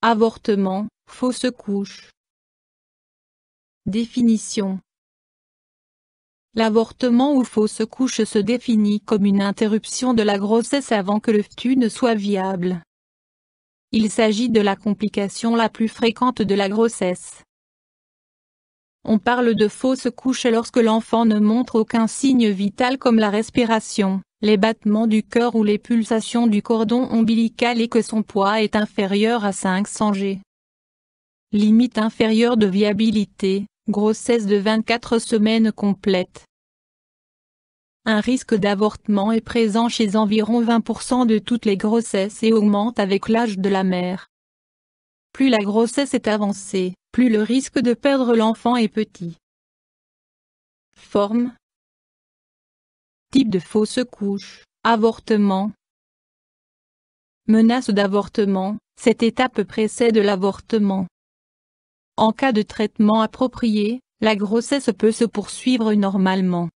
Avortement, fausse couche. Définition. L'avortement ou fausse couche se définit comme une interruption de la grossesse avant que le fœtus ne soit viable. Il s'agit de la complication la plus fréquente de la grossesse. On parle de fausse couche lorsque l'enfant ne montre aucun signe vital comme la respiration, les battements du cœur ou les pulsations du cordon ombilical et que son poids est inférieur à 500 g. Limite inférieure de viabilité, grossesse de 24 semaines complète. Un risque d'avortement est présent chez environ 20% de toutes les grossesses et augmente avec l'âge de la mère. Plus la grossesse est avancée, plus le risque de perdre l'enfant est petit. Forme. Type de fausse couche, avortement. Menace d'avortement, cette étape précède l'avortement. En cas de traitement approprié, la grossesse peut se poursuivre normalement.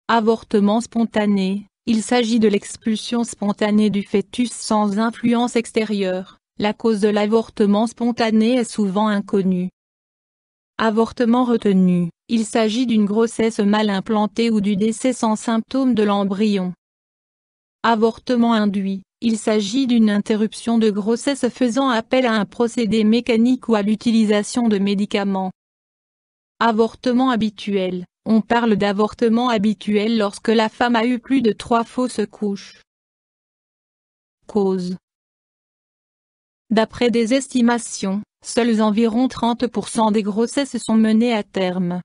Avortement spontané, il s'agit de l'expulsion spontanée du fœtus sans influence extérieure. La cause de l'avortement spontané est souvent inconnue. Avortement retenu, il s'agit d'une grossesse mal implantée ou du décès sans symptômes de l'embryon. Avortement induit, il s'agit d'une interruption de grossesse faisant appel à un procédé mécanique ou à l'utilisation de médicaments. Avortement habituel, on parle d'avortement habituel lorsque la femme a eu plus de 3 fausses couches. Cause. D'après des estimations, seuls environ 30% des grossesses sont menées à terme.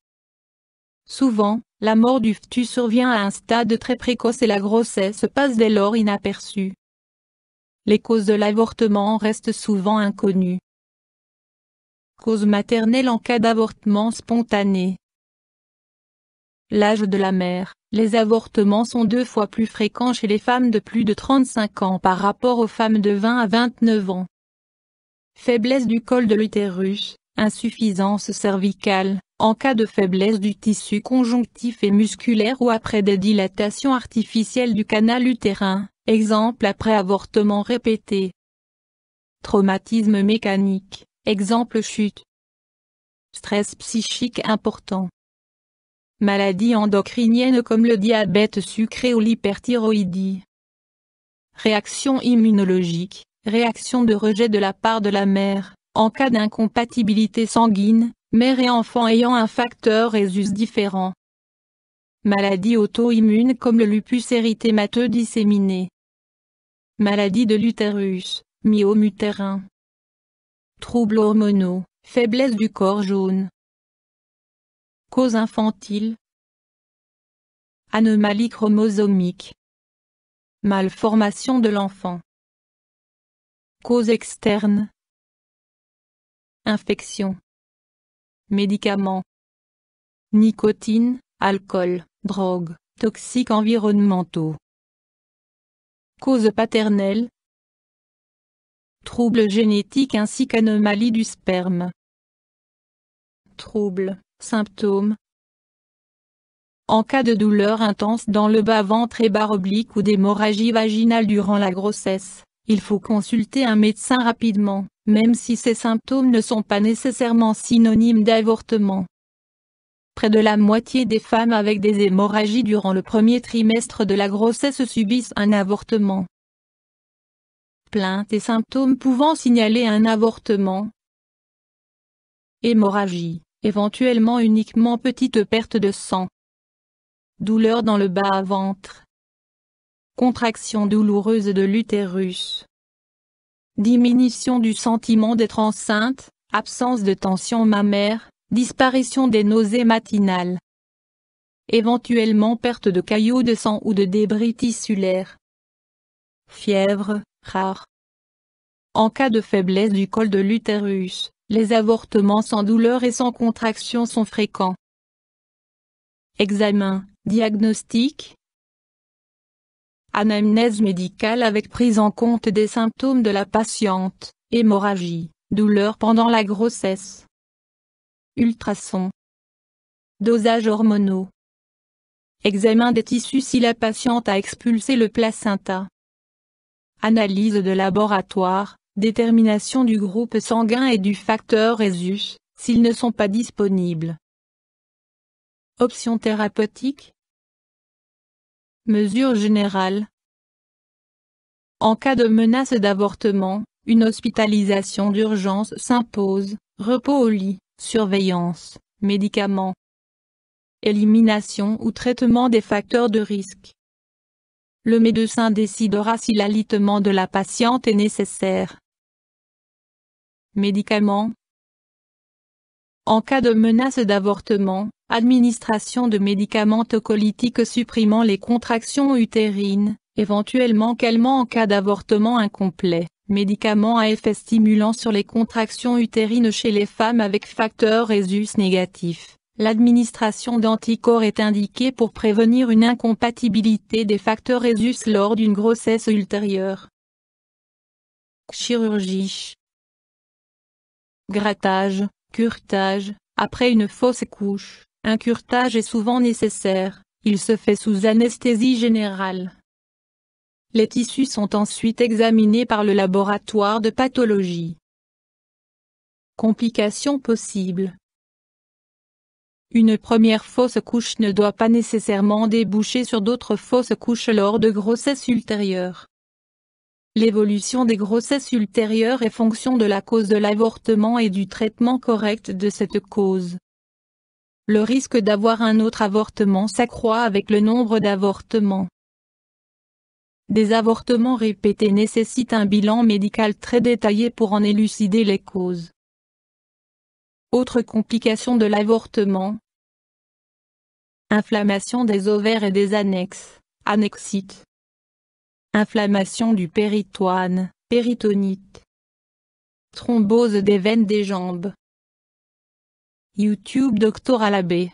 Souvent, la mort du fœtus survient à un stade très précoce et la grossesse passe dès lors inaperçue. Les causes de l'avortement restent souvent inconnues. Cause maternelle en cas d'avortement spontané. L'âge de la mère, les avortements sont 2 fois plus fréquents chez les femmes de plus de 35 ans par rapport aux femmes de 20 à 29 ans. Faiblesse du col de l'utérus, insuffisance cervicale, en cas de faiblesse du tissu conjonctif et musculaire ou après des dilatations artificielles du canal utérin, exemple après avortement répété. Traumatisme mécanique, exemple chute. Stress psychique important. Maladies endocriniennes comme le diabète sucré ou l'hyperthyroïdie. Réaction immunologique. Réaction de rejet de la part de la mère, en cas d'incompatibilité sanguine, mère et enfant ayant un facteur rhésus différent. Maladie auto-immune comme le lupus érythémateux disséminé. Maladie de l'utérus, myome utérin. Troubles hormonaux, faiblesse du corps jaune. Cause infantile. Anomalie chromosomique. Malformation de l'enfant. Cause externe. Infection. Médicaments. Nicotine, alcool, drogue, toxiques environnementaux. Cause paternelle. Troubles génétiques ainsi qu'anomalie du sperme. Troubles, symptômes. En cas de douleur intense dans le bas-ventre et barre oblique ou d'hémorragie vaginale durant la grossesse, il faut consulter un médecin rapidement, même si ces symptômes ne sont pas nécessairement synonymes d'avortement. Près de la moitié des femmes avec des hémorragies durant le premier trimestre de la grossesse subissent un avortement. Plaintes et symptômes pouvant signaler un avortement. Hémorragie, éventuellement uniquement petite perte de sang. Douleur dans le bas-ventre. Contraction douloureuse de l'utérus. Diminution du sentiment d'être enceinte, absence de tension mammaire, disparition des nausées matinales. Éventuellement perte de caillots de sang ou de débris tissulaires. Fièvre, rare. En cas de faiblesse du col de l'utérus, les avortements sans douleur et sans contraction sont fréquents. Examen, diagnostic. Anamnèse médicale avec prise en compte des symptômes de la patiente, hémorragie, douleur pendant la grossesse. Ultrasons. Dosage hormonaux. Examen des tissus si la patiente a expulsé le placenta. Analyse de laboratoire, Détermination du groupe sanguin et du facteur Rhésus, s'ils ne sont pas disponibles. Options thérapeutiques. Mesures générales. En cas de menace d'avortement, une hospitalisation d'urgence s'impose, repos au lit, surveillance, médicaments. Élimination ou traitement des facteurs de risque. Le médecin décidera si l'alitement de la patiente est nécessaire. Médicaments. En cas de menace d'avortement, administration de médicaments tocolytiques supprimant les contractions utérines, éventuellement calmants en cas d'avortement incomplet, médicaments à effet stimulant sur les contractions utérines chez les femmes avec facteur Rhésus négatif. L'administration d'anticorps est indiquée pour prévenir une incompatibilité des facteurs Rhésus lors d'une grossesse ultérieure. Chirurgie. Grattage, curetage. Après une fausse couche, un curetage est souvent nécessaire, il se fait sous anesthésie générale. Les tissus sont ensuite examinés par le laboratoire de pathologie. Complications possibles. Une première fausse couche ne doit pas nécessairement déboucher sur d'autres fausses couches lors de grossesses ultérieures. L'évolution des grossesses ultérieures est fonction de la cause de l'avortement et du traitement correct de cette cause. Le risque d'avoir un autre avortement s'accroît avec le nombre d'avortements. Des avortements répétés nécessitent un bilan médical très détaillé pour en élucider les causes. Autres complications de l'avortement. Inflammation des ovaires et des annexes, annexite. Inflammation du péritoine, péritonite. Thrombose des veines des jambes. YouTube Docteur Alabé.